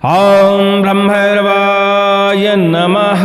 ओम ब्रह्मैर्वाय नमः।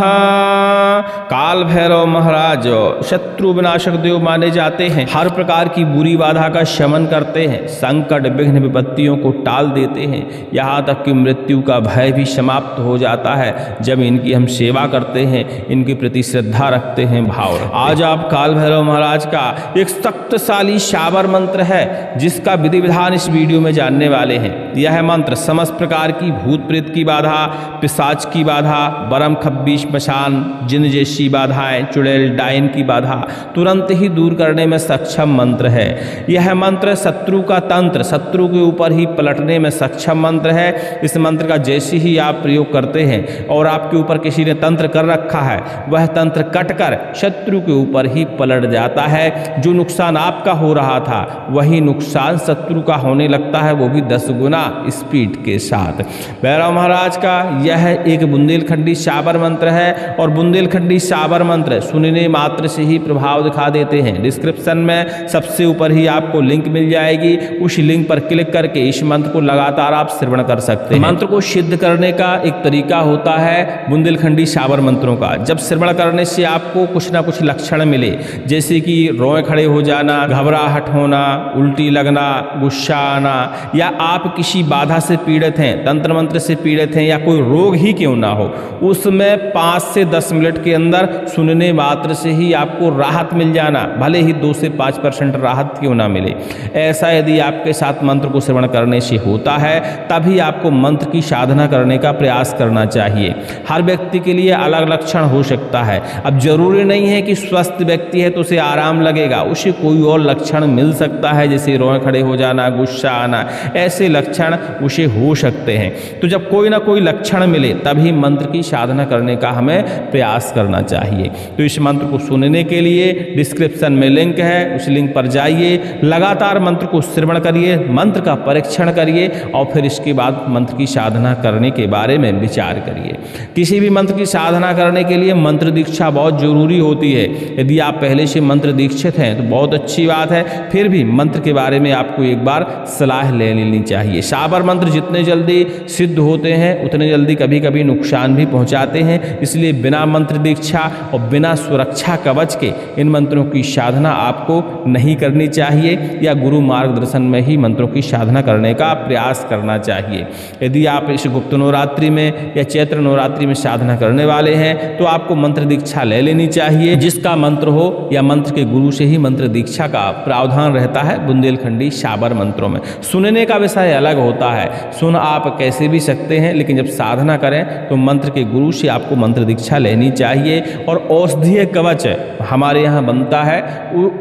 काल भैरव महाराज शत्रु विनाशक देव माने जाते हैं। हर प्रकार की बुरी बाधा का शमन करते हैं, संकट विघ्न विपत्तियों को टाल देते हैं, यहाँ तक कि मृत्यु का भय भी समाप्त हो जाता है जब इनकी हम सेवा करते हैं, इनके प्रति श्रद्धा रखते हैं, भाव रखते हैं। आज आप काल भैरव महाराज का एक शक्तिशाली शाबर मंत्र है जिसका विधि विधान इस वीडियो में जानने वाले हैं। यह मंत्र समस्त प्रकार की भूत प्रेत की बाधा, पिशाच की बाधा, बरम खब्बी मशान, जिन जैसी बाधाएं, चुड़ैल डायन की बाधा तुरंत ही दूर करने में सक्षम मंत्र है। यह मंत्र शत्रु का तंत्र, शत्रु के ऊपर ही पलटने में सक्षम मंत्र है। इस मंत्र का जैसे ही आप प्रयोग करते हैं और आपके ऊपर किसी ने तंत्र कर रखा है, वह तंत्र कटकर शत्रु के ऊपर ही पलट जाता है। जो नुकसान आपका हो रहा था वही नुकसान शत्रु का होने लगता है, वो भी 10 गुना स्पीड के साथ। भैरव महाराज का यह एक बुंदेलखंडी शाबर मंत्र है और बुंदेलखंडी शाबर मंत्र सुनने मात्र से ही प्रभाव दिखा देते हैं। डिस्क्रिप्शन में सबसे ऊपर ही आपको लिंक मिल जाएगी, उस लिंक पर क्लिक करके इस मंत्र को लगातार आप श्रवण कर सकते हैं। मंत्र को सिद्ध करने का एक तरीका होता है बुंदेलखंडी शाबर मंत्रों का। जब श्रवण करने से आपको कुछ ना कुछ लक्षण मिले, जैसे कि रोए खड़े हो जाना, घबराहट होना, उल्टी लगना, गुस्सा आना, या आप किसी बाधा से पीड़ित हैं, तंत्र मंत्र से पीड़ित हैं, या कोई रोग ही क्यों ना हो, उसमें 5 से 10 मिनट के अंदर सुनने मात्र से ही आपको राहत मिल जाना, भले ही 2 से 5% राहत क्यों ना मिले। ऐसा यदि आपके साथ मंत्र को श्रवण करने से होता है तभी आपको मंत्र की साधना करने का प्रयास करना चाहिए। हर व्यक्ति के लिए अलग लक्षण हो सकता है। अब जरूरी नहीं है कि स्वस्थ व्यक्ति है तो उसे आराम लगेगा, उसे कोई और लक्षण मिल सकता है, जैसे रोए खड़े हो जाना, गुस्सा आना, ऐसे लक्षण उसे हो सकते हैं। तो जब कोई ना कोई लक्षण मिले तभी मंत्र की साधना करने का हमें प्रयास करना चाहिए। तो इस मंत्र को सुनने के लिए डिस्क्रिप्शन में लिंक है, उस लिंक पर जाइए, लगातार मंत्र को श्रवण करिए, मंत्र का परीक्षण करिए और फिर इसके बाद मंत्र की साधना करने के बारे में विचार करिए। किसी भी मंत्र की साधना करने के लिए मंत्र दीक्षा बहुत जरूरी होती है। यदि आप पहले से मंत्र दीक्षित हैं तो बहुत अच्छी बात है, फिर भी मंत्र के बारे में आपको एक बार सलाह ले लेनी चाहिए। शाबर मंत्र जितने जल्दी सिद्ध होते हैं उतने जल्दी कभी कभी नुकसान भी पहुंचाते हैं, इसलिए बिना मंत्र दीक्षा और बिना सुरक्षा कवच के इन मंत्रों की साधना आपको नहीं करनी चाहिए, या गुरु मार्गदर्शन में ही मंत्रों की साधना करने का प्रयास करना चाहिए। यदि आप इस गुप्त नवरात्रि में या चैत्र नवरात्रि में साधना करने वाले हैं तो आपको मंत्र दीक्षा ले लेनी चाहिए। जिसका मंत्र हो या मंत्र के गुरु से ही मंत्र दीक्षा का प्रावधान रहता है बुंदेलखंडी शाबर मंत्रों में। सुनने का विषय अलग होता है, सुन आप कैसे भी सकते हैं, लेकिन जब साधना करें तो मंत्र के गुरु से आपको मंत्र दीक्षा लेनी चाहिए। और औषधीय कवच हमारे यहाँ बनता है,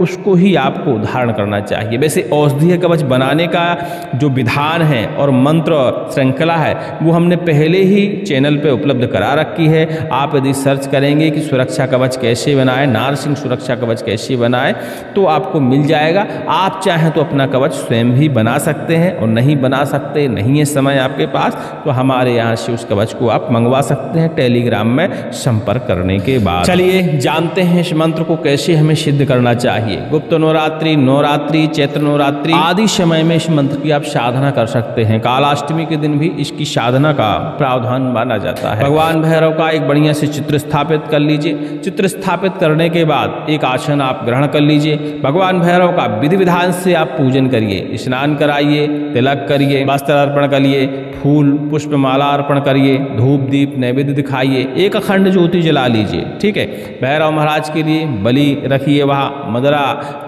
उसको ही आपको धारण करना चाहिए। वैसे औषधीय कवच बनाने का जो विधान है और मंत्र श्रृंखला है वो हमने पहले ही चैनल पे उपलब्ध करा रखी है। आप यदि सर्च करेंगे कि सुरक्षा कवच कैसे बनाए, नारसिंह सुरक्षा कवच कैसे बनाए, तो आपको मिल जाएगा। आप चाहें तो अपना कवच स्वयं भी बना सकते हैं, और नहीं बना सकते, नहीं है समय आपके पास, तो हमारे यहाँ से उस कवच को आप मंगवा सकते हैं टेलीग्राम में संपर्क करने के बाद। चलिए जानते हैं इस मंत्र को कैसे हमें सिद्ध करना चाहिए। गुप्त नवरात्रि, नवरात्रि, चैत्र नवरात्रि आदि समय में इस मंत्र की आप साधना कर सकते हैं। कालाष्टमी के दिन भी इसकी साधना का प्रावधान माना जाता है। भगवान भैरव का एक बढ़िया से चित्र स्थापित कर लीजिए। चित्र स्थापित करने के बाद एक आसन आप ग्रहण कर लीजिए। भगवान भैरव का विधि विधान से आप पूजन करिए, स्नान कराइए, तिलक करिए, वस्त्र अर्पण करिए, फूल पुष्प माला अर्पण करिए, धूप दीप नैवेद्य दिखाइए, एक अखंड ज्योति जला लीजिए। ठीक है, भैरव महाराज के लिए बलि रखिए, वहाँ मदरा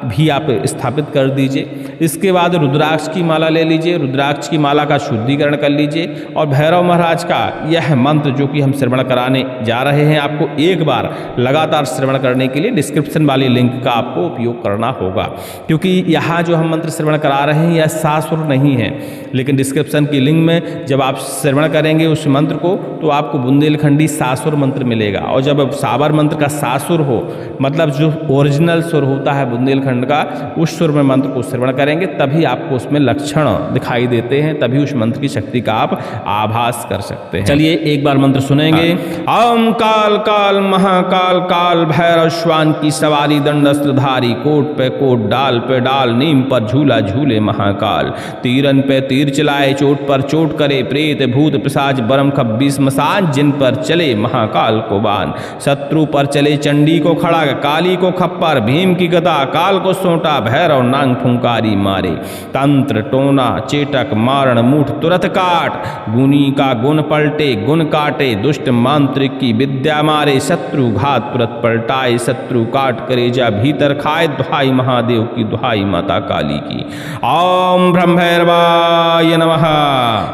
भी आप स्थापित कर दीजिए। इसके बाद रुद्राक्ष की माला ले लीजिए, रुद्राक्ष की माला का शुद्धिकरण कर लीजिए, और भैरव महाराज का यह मंत्र जो कि हम श्रवण कराने जा रहे हैं, आपको एक बार लगातार श्रवण करने के लिए डिस्क्रिप्शन वाली लिंक का आपको उपयोग करना होगा, क्योंकि यहाँ जो हम मंत्र श्रवण करा रहे हैं यह सासुर नहीं है, लेकिन डिस्क्रिप्शन की लिंक में जब आप श्रवण करेंगे उस मंत्र को तो आपको बुंदेलखंडी सासुर मंत्र मिलेगा। और जब शाबर मंत्र का सासुर हो, मतलब जो ओरिजिनल सुर होता है बुंदेलखंड का, उस सुर में मंत्र को श्रवण करें करेंगे तभी आपको उसमें लक्षण दिखाई देते हैं, तभी उस मंत्र की शक्ति का आप आभास कर सकते हैं। चलिए एक बार मंत्र सुनेंगे। ओम काल काल महाकाल काल भैरव श्वान की सवारी दंडस्त्रधारी, कोट पे कोट डाल पे डाल, नीम पर झूला झूले महाकाल, तीरन पे तीर चलाए, चोट पर चोट करे, प्रेत भूत पिशाच बरम खब्बीस मसान, जिन पर चले महाकाल को बाण, शत्रु पर चले चंडी को खड़ा, काली को खप्पर, भीम की गदा, काल को सोटा, भैरव नांग फुंकारी मारे, तंत्र टोना चेटक मारण मूठ तुरत काट, गुनी का गुण पलटे गुण काटे, दुष्ट मांत्रिक की विद्या मारे, शत्रु घात तुरत पलटाए, शत्रु काट करेजा भीतर खाए, दुहाई महादेव की दुहाई माता काली की। ओम ब्रह्मैर्वाय नमः।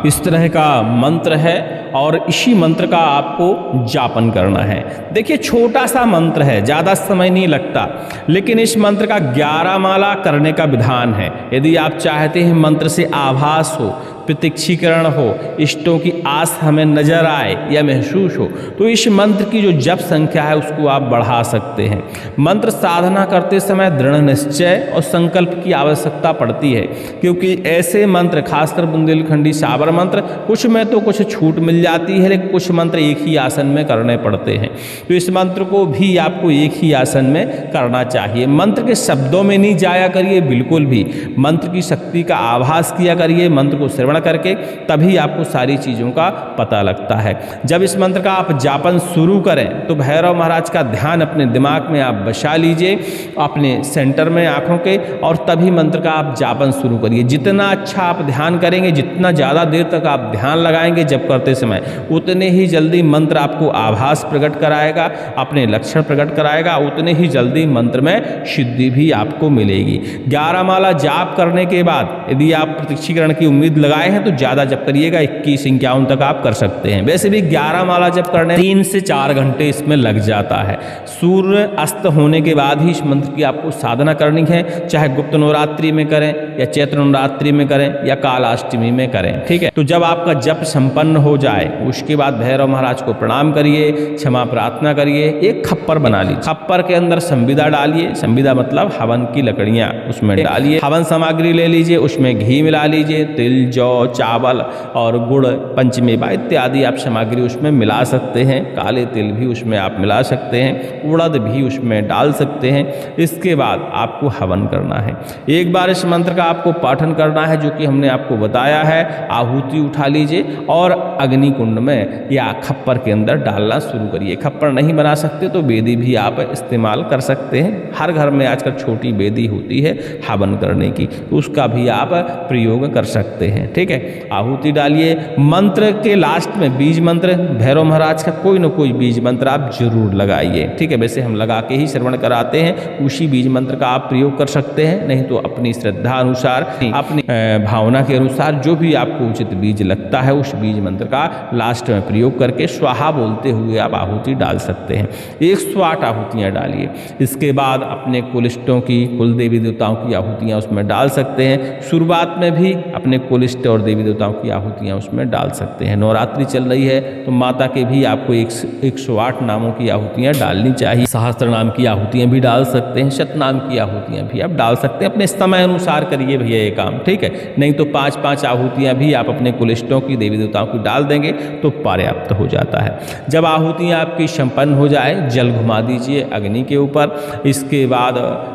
इस तरह का मंत्र है और इसी मंत्र का आपको जापन करना है। देखिए छोटा सा मंत्र है, ज़्यादा समय नहीं लगता, लेकिन इस मंत्र का 11 माला करने का विधान है। यदि आप चाहते हैं मंत्र से आभास हो, प्रत्यक्षीकरण हो, इष्टों की आस हमें नजर आए या महसूस हो, तो इस मंत्र की जो जप संख्या है उसको आप बढ़ा सकते हैं। मंत्र साधना करते समय दृढ़ निश्चय और संकल्प की आवश्यकता पड़ती है, क्योंकि ऐसे मंत्र खासकर बुंदेलखंडी साबर मंत्र, कुछ में तो कुछ छूट मिल जाती है, लेकिन कुछ मंत्र एक ही आसन में करने पड़ते हैं। तो इस मंत्र को भी आपको एक ही आसन में करना चाहिए। मंत्र के शब्दों में नहीं जाया करिए बिल्कुल भी, मंत्र की शक्ति का आभास किया करिए, मंत्र को श्रवण करके तभी आपको सारी चीज़ों का पता लगता है। जब इस मंत्र का आप जापन शुरू करें तो भैरव महाराज का ध्यान अपने दिमाग में आप बसा लीजिए, अपने सेंटर में आंखों के, और तभी मंत्र का आप जापन शुरू करिए। जितना अच्छा आप ध्यान करेंगे, जितना ज़्यादा देर तक आप ध्यान लगाएंगे जप करते समय, उतने ही जल्दी मंत्र आपको आभास प्रकट कराएगा, अपने लक्षण प्रकट कराएगा, उतने ही जल्दी मंत्र में सिद्धि भी आपको मिलेगी। 11 माला जाप करने के बाद यदि आप प्रत्यक्षीकरण की उम्मीद लगाए हैं तो ज़्यादा जप करिएगा, 21-51 तक आप कर सकते हैं। वैसे भी 11 माला जप करने 3 से 4 घंटे इसमें लग जाता है। सूर्य अस्त होने के बाद ही इस मंत्र की आपको साधना करनी है, चाहे गुप्त नवरात्रि में करें या चैत्र नवरात्रि में करें या कालाष्टमी में करें, ठीक है। तो जब आपका जप संपन्न हो जाए उसके बाद भैरव महाराज को प्रणाम करिए, क्षमा प्रार्थना करिए, एक खप्पर बना लीजिए, खप्पर के अंदर संविदा डालिए, संविदा मतलब हवन की लकड़ियाँ उसमें डालिए, हवन सामग्री ले लीजिए, उसमें घी मिला लीजिए, तिल जौ चावल और गुड़ पंचमेवा इत्यादि आप सामग्री उसमें मिला सकते हैं, काले तिल भी उसमें आप मिला सकते हैं, उड़द भी उसमें डाल सकते हैं। इसके बाद आपको हवन करना है। एक बार इस मंत्र का आपको पाठन करना है जो कि हमने आपको बताया है। आहुति उठा लीजिए और अग्नि कुंड में या खप्पर के अंदर डालना शुरू करिए। खप्पर नहीं बना सकते तो बेदी भी आप इस्तेमाल कर सकते हैं। हर घर में आजकल छोटी बेदी होती है हवन करने की, उसका भी आप प्रयोग कर सकते हैं, ठीक है। आहुति डालिए। मंत्र के लास्ट में बीज मंत्र, भैरव महाराज का कोई ना कोई बीज मंत्र आप जरूर लगाइए, ठीक है। वैसे हम लगा के ही श्रवण कराते हैं, उसी बीज मंत्र का आप प्रयोग कर सकते हैं, नहीं तो अपनी श्रद्धा अनुसार, अपनी भावना के अनुसार जो भी आपको उचित बीज लगता है उस बीज मंत्र का लास्ट में प्रयोग करके स्वाहा बोलते हुए आप आहुति डाल सकते हैं। 108 आहुतियाँ डालिए। इसके बाद अपने कुलिष्टों की, कुल देवी देवताओं की आहुतियाँ उसमें डाल सकते हैं। शुरुआत में भी अपने कुलिष्ट और देवी देवताओं की आहुतियाँ उसमें डाल सकते हैं। नवरात्रि चल रही है तो माता के भी आपको 108 नामों की आहुतियाँ डालनी चाहिए। सहस्त्र नाम की आहुतियाँ भी डाल सकते हैं, शतनाम की आहुतियाँ भी आप डाल सकते हैं। अपने समय अनुसार करिए भैया ये काम, ठीक है। नहीं तो 5-5 आहुतियाँ भी आप अपने कुलिष्टों की, देवी देवताओं की डाल देंगे तो पर्याप्त हो जाता है। जब आहुतियाँ आपकी संपन्न हो जाए, जल घुमा दीजिए अग्नि के ऊपर। इसके बाद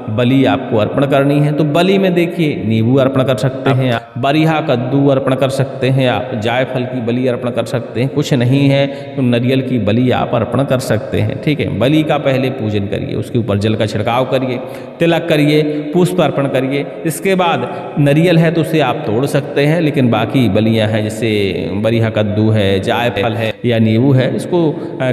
बलि आपको अर्पण करनी है, तो बलि में देखिए नींबू अर्पण कर सकते हैं, बरिहा कद्दू अर्पण कर सकते हैं, आप जायफल की बलि अर्पण कर सकते हैं। कुछ नहीं है तो नारियल की बलि आप अर्पण कर सकते हैं, ठीक है। बलि का पहले पूजन करिए, उसके ऊपर जल का छिड़काव करिए, तिलक करिए, पुष्प अर्पण करिए। इसके बाद नारियल है तो उसे आप तोड़ सकते हैं, लेकिन बाकी बलियां हैं जैसे बरिहा कद्दू है, जायफल है या नींबू है, इसको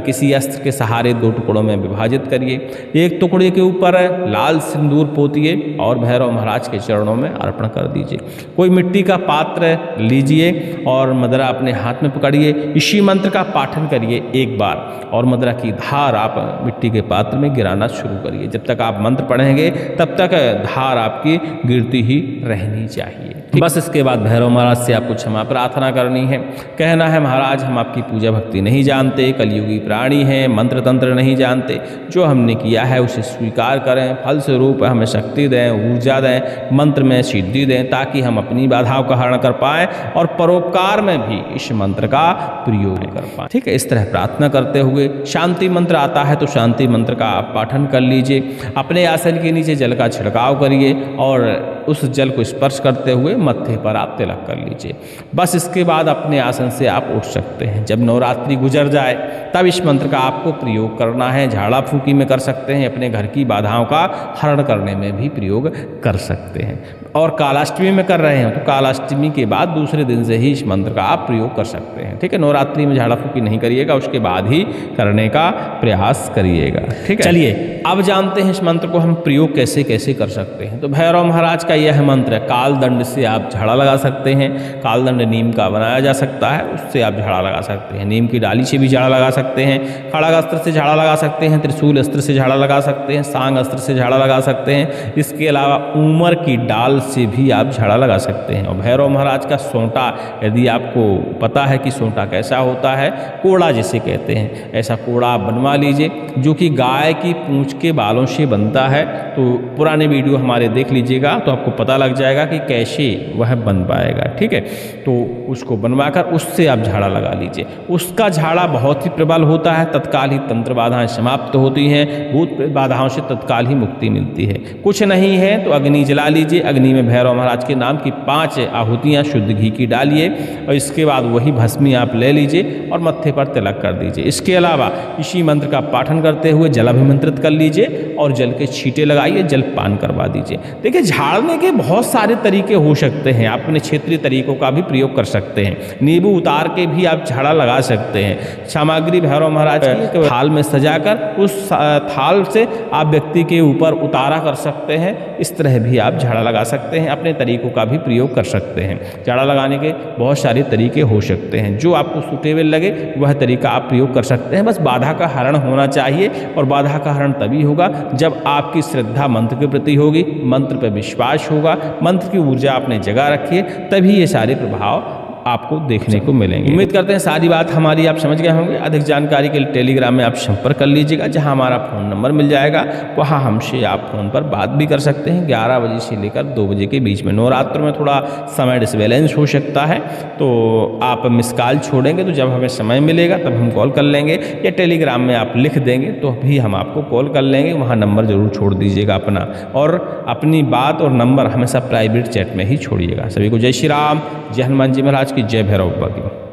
किसी अस्त्र के सहारे 2 टुकड़ों में विभाजित करिए। एक टुकड़े के ऊपर लाल सिंदूर पोतिए और भैरव महाराज के चरणों में अर्पण कर दीजिए। कोई मिट्टी का पात्र लीजिए और मदरा अपने हाथ में पकड़िए। इसी मंत्र का पाठन करिए एक बार और मदरा की धार आप मिट्टी के पात्र में गिराना शुरू करिए। जब तक आप मंत्र पढ़ेंगे तब तक धार आपकी गिरती ही रहनी चाहिए। बस इसके बाद भैरव महाराज से आपको क्षमा प्रार्थना करनी है। कहना है महाराज हम आपकी पूजा भक्ति नहीं जानते, कलयुगी प्राणी हैं, मंत्र तंत्र नहीं जानते, जो हमने किया है उसे स्वीकार करें, फल स्वरूप हमें शक्ति दें, ऊर्जा दें, मंत्र में सिद्धि दें, ताकि हम अपनी बाधाओं का हरण कर पाएँ और परोपकार में भी इस मंत्र का प्रयोग कर पाएँ। ठीक है, इस तरह प्रार्थना करते हुए शांति मंत्र आता है तो शांति मंत्र का आप पाठन कर लीजिए। अपने आसन के नीचे जल का छिड़काव करिए और उस जल को स्पर्श करते हुए मत्थे पर आप तिलक कर लीजिए। बस इसके बाद अपने आसन से आप उठ सकते हैं। जब नवरात्रि गुजर जाए तब इस मंत्र का आपको प्रयोग करना है। झाड़ा फूकी में कर सकते हैं, अपने घर की बाधाओं का हरण करने में भी प्रयोग कर सकते हैं। और कालाष्टमी में कर रहे हैं तो कालाष्टमी के बाद दूसरे दिन से ही इस मंत्र का आप प्रयोग कर सकते हैं। ठीक है, नवरात्रि में झाड़ा फूकी नहीं करिएगा, उसके बाद ही करने का प्रयास करिएगा। ठीक है, चलिए अब जानते हैं इस मंत्र को हम प्रयोग कैसे कैसे कर सकते हैं। तो भैरव महाराज का यह मंत्र है। कालदंड से आप झाड़ा लगा सकते हैं। कालदंड नीम का बनाया जा सकता है, उससे आप झाड़ा लगा सकते हैं। नीम की डाली से भी झाड़ा लगा सकते हैं, खड़ग अस्त्र से झाड़ा लगा सकते हैं, त्रिशूल अस्त्र से झाड़ा लगा सकते हैं, सांग अस्त्र से झाड़ा लगा सकते हैं। इसके अलावा ऊमर की डाल से भी आप झाड़ा लगा सकते हैं। और भैरव महाराज का सोंटा, यदि आपको पता है कि सोंटा कैसा होता है, कोड़ा जिसे कहते हैं, ऐसा कोड़ा आप बनवा लीजिए जो कि गाय की पूंछ के बालों से बनता है। तो पुराने वीडियो हमारे देख लीजिएगा तो आपको पता लग जाएगा कि कैसे वह बन पाएगा। ठीक है, तो उसको बनवाकर उससे आप झाड़ा लगा लीजिए। उसका झाड़ा बहुत ही प्रबल होता है, तत्काल ही तंत्र बाधाएं समाप्त होती हैं, भूत बाधाओं से तत्काल ही मुक्ति मिलती है। कुछ नहीं है तो अग्नि जला लीजिए। अग्नि में भैरव महाराज के नाम की 5 आहुतियाँ शुद्ध घी की डालिए और इसके बाद वही भस्मी आप ले लीजिए और मत्थे पर तिलक कर दीजिए। इसके अलावा इसी मंत्र का पाठन करते हुए जल अभिमंत्रित कर लीजिए और जल के छींटे लगाइए, जल पान करवा दीजिए। देखिए, झाड़ने के बहुत सारे तरीके हो सकते हैं। आप अपने क्षेत्रीय तरीकों का भी प्रयोग कर सकते हैं। नींबू उतार के भी आप झाड़ा लगा सकते हैं। सामग्री भैरव महाराज की थाल में सजाकर उस थाल से आप व्यक्ति के ऊपर उतारा कर सकते हैं। इस तरह भी आप झाड़ा लगा सकते हैं। अपने तरीकों का भी प्रयोग कर सकते हैं। झाड़ा लगाने के बहुत सारे तरीके हो सकते हैं, जो आपको सूटेबल लगे वह तरीका आप प्रयोग कर सकते हैं। बस बाधा का हरण होना चाहिए और बाधा का हरण तभी होगा जब आपकी श्रद्धा मंत्र के प्रति होगी, मंत्र पर विश्वास होगा, मंत्र की ऊर्जा आपने जगा रखी है, तभी ये सारे प्रभाव आपको देखने को मिलेंगे। उम्मीद करते हैं सारी बात हमारी आप समझ गए होंगे। अधिक जानकारी के लिए टेलीग्राम में आप संपर्क कर लीजिएगा, जहां हमारा फ़ोन नंबर मिल जाएगा। वहां हमसे आप फ़ोन पर बात भी कर सकते हैं 11 बजे से लेकर 2 बजे के बीच में। नवरात्र में थोड़ा समय डिसबैलेंस हो सकता है, तो आप मिस कॉल छोड़ेंगे तो जब हमें समय मिलेगा तब हम कॉल कर लेंगे, या टेलीग्राम में आप लिख देंगे तो भी हम आपको कॉल कर लेंगे। वहाँ नंबर ज़रूर छोड़ दीजिएगा अपना, और अपनी बात और नंबर हमेशा प्राइवेट चैट में ही छोड़िएगा। सभी को जय श्री राम, जय हनुमान जी महाराज की जय, भैरव बाबा की।